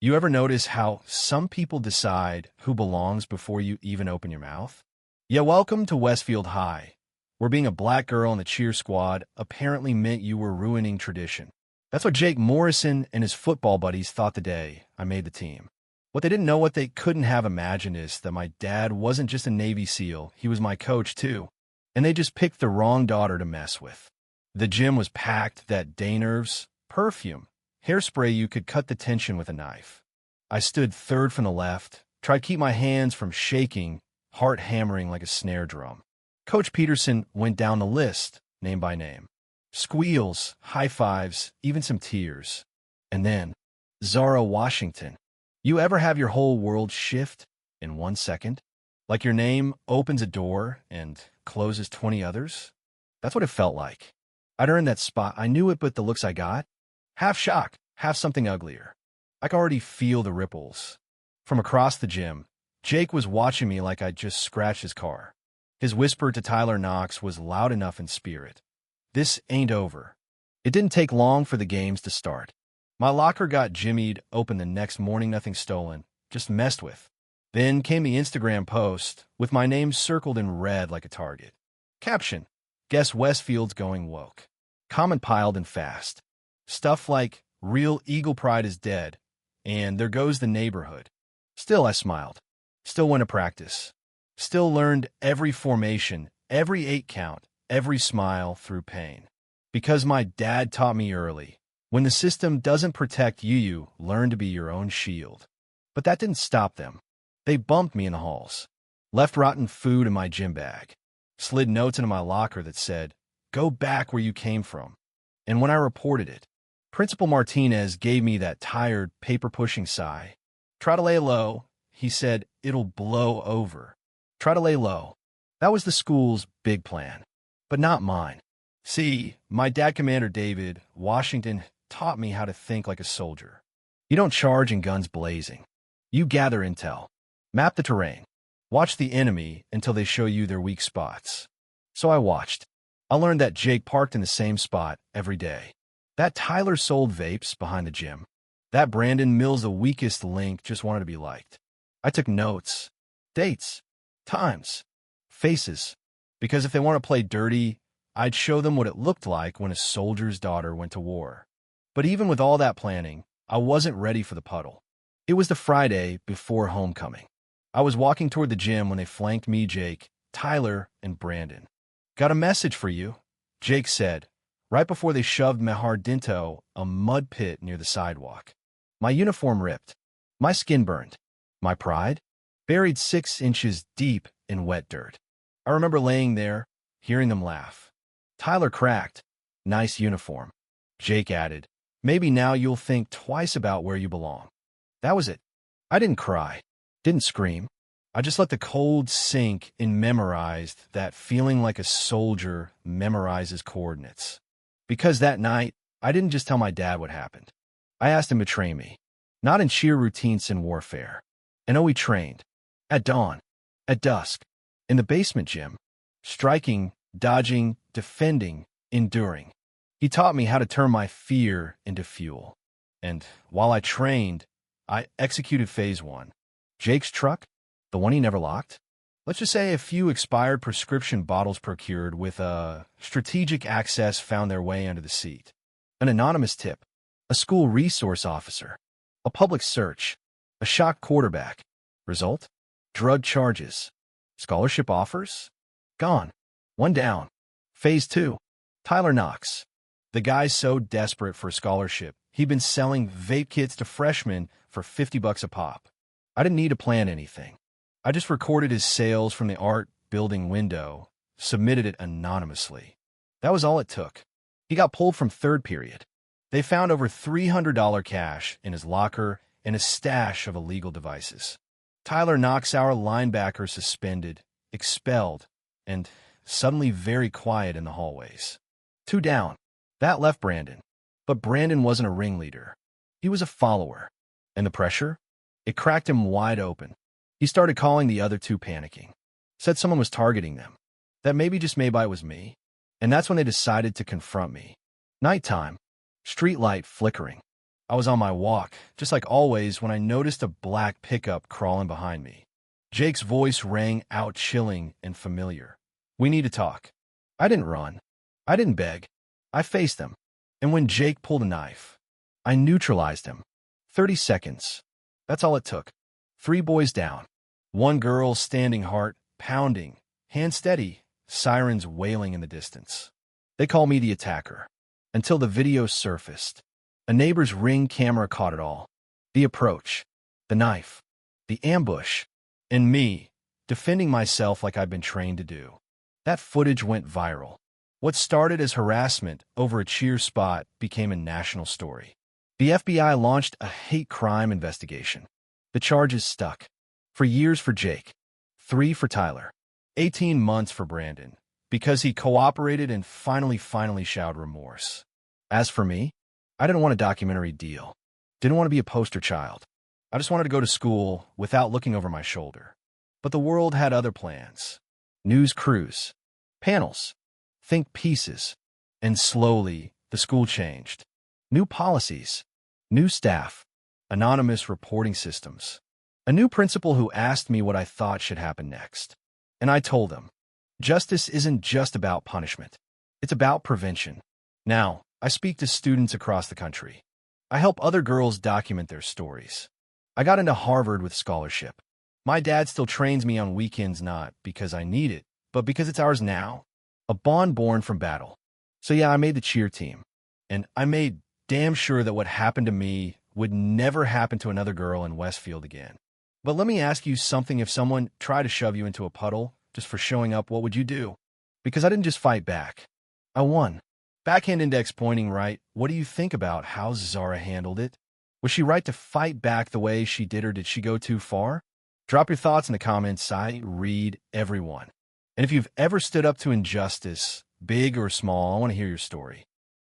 You ever notice how some people decide who belongs before you even open your mouth? Yeah, welcome to Westfield High, where being a black girl in the cheer squad apparently meant you were ruining tradition. That's what Jake Morrison and his football buddies thought the day I made the team. What they didn't know, what they couldn't have imagined, is that my dad wasn't just a Navy SEAL, he was my coach too. And they just picked the wrong daughter to mess with. The gym was packed, that day nerves, perfume, hairspray, you could cut the tension with a knife. I stood third from the left, tried to keep my hands from shaking, heart hammering like a snare drum. Coach Peterson went down the list, name by name. Squeals, high fives, even some tears. And then, Zara Washington. You ever have your whole world shift in 1 second? Like your name opens a door and closes 20 others? That's what it felt like. I'd earned that spot. I knew it, but the looks I got? Half shock, half something uglier. I could already feel the ripples. From across the gym, Jake was watching me like I'd just scratched his car. His whisper to Tyler Knox was loud enough in spirit. This ain't over. It didn't take long for the games to start. My locker got jimmied open the next morning, nothing stolen, just messed with. Then came the Instagram post, with my name circled in red like a target. Caption: Guess Westfield's going woke. Comment piled and fast. Stuff like, real Eagle pride is dead, and there goes the neighborhood. Still, I smiled. Still went to practice. Still learned every formation, every 8 count, every smile through pain. Because my dad taught me early, when the system doesn't protect you, you learn to be your own shield. But that didn't stop them. They bumped me in the halls, left rotten food in my gym bag, slid notes into my locker that said, "Go back where you came from." And when I reported it, Principal Martinez gave me that tired, paper-pushing sigh. "Try to lay low," he said, "it'll blow over." Try to lay low. That was the school's big plan, but not mine. See, my dad, Commander David Washington, taught me how to think like a soldier. You don't charge in guns blazing. You gather intel, map the terrain, watch the enemy until they show you their weak spots. So I watched. I learned that Jake parked in the same spot every day. That Tyler sold vapes behind the gym. That Brandon Mills, the weakest link, just wanted to be liked. I took notes, dates, times, faces, because if they want to play dirty, I'd show them what it looked like when a soldier's daughter went to war. But even with all that planning, I wasn't ready for the puddle. It was the Friday before homecoming. I was walking toward the gym when they flanked me, Jake, Tyler, and Brandon. "Got a message for you," Jake said, right before they shoved Mejardinto, a mud pit near the sidewalk. My uniform ripped, my skin burned, my pride buried 6 inches deep in wet dirt. I remember laying there, hearing them laugh. Tyler cracked, "Nice uniform." Jake added, "Maybe now you'll think twice about where you belong." That was it. I didn't cry, didn't scream. I just let the cold sink and memorized that feeling like a soldier memorizes coordinates. Because that night, I didn't just tell my dad what happened. I asked him to train me, not in sheer routines in warfare. And we trained. At dawn, at dusk, in the basement gym, striking, dodging, defending, enduring. He taught me how to turn my fear into fuel. And while I trained, I executed phase 1. Jake's truck, the one he never locked. Let's just say a few expired prescription bottles procured with strategic access found their way under the seat. An anonymous tip, a school resource officer, a public search, a shocked quarterback. Result? Drug charges. Scholarship offers? Gone. 1 down. Phase 2. Tyler Knox. The guy's so desperate for a scholarship, he'd been selling vape kits to freshmen for $50 a pop. I didn't need to plan anything. I just recorded his sales from the art building window, submitted it anonymously. That was all it took. He got pulled from 3rd period. They found over $300 cash in his locker and a stash of illegal devices. Tyler Knox, our linebacker, suspended, expelled, and suddenly very quiet in the hallways. 2 down. That left Brandon. But Brandon wasn't a ringleader. He was a follower. And the pressure? It cracked him wide open. He started calling the other 2 panicking. Said someone was targeting them. That maybe, just maybe, it was me. And that's when they decided to confront me. Nighttime. Street light flickering. I was on my walk, just like always, when I noticed a black pickup crawling behind me. Jake's voice rang out chilling and familiar. "We need to talk." I didn't run. I didn't beg. I faced him. And when Jake pulled a knife, I neutralized him. 30 seconds. That's all it took. 3 boys down. 1 girl standing, heart pounding, hand steady, sirens wailing in the distance. They call me the attacker. Until the video surfaced. A neighbor's Ring camera caught it all. The approach, the knife, the ambush, and me, defending myself like I'd been trained to do. That footage went viral. What started as harassment over a cheer spot became a national story. The FBI launched a hate crime investigation. The charges stuck. For years for Jake. 3 for Tyler. 18 months for Brandon. Because he cooperated and finally showed remorse. As for me, I didn't want a documentary deal. Didn't want to be a poster child. I just wanted to go to school without looking over my shoulder. But the world had other plans. News crews. Panels. Think pieces. And slowly, the school changed. New policies. New staff. Anonymous reporting systems. A new principal who asked me what I thought should happen next. And I told him, justice isn't just about punishment. It's about prevention. Now, I speak to students across the country. I help other girls document their stories. I got into Harvard with scholarship. My dad still trains me on weekends, not because I need it, but because it's ours now. A bond born from battle. So yeah, I made the cheer team. And I made damn sure that what happened to me would never happen to another girl in Westfield again. But let me ask you something. If someone tried to shove you into a puddle just for showing up, what would you do? Because I didn't just fight back. I won. Backhand index pointing right. What do you think about how Zara handled it? Was she right to fight back the way she did, or did she go too far? Drop your thoughts in the comments. I read everyone. And if you've ever stood up to injustice, big or small, I want to hear your story.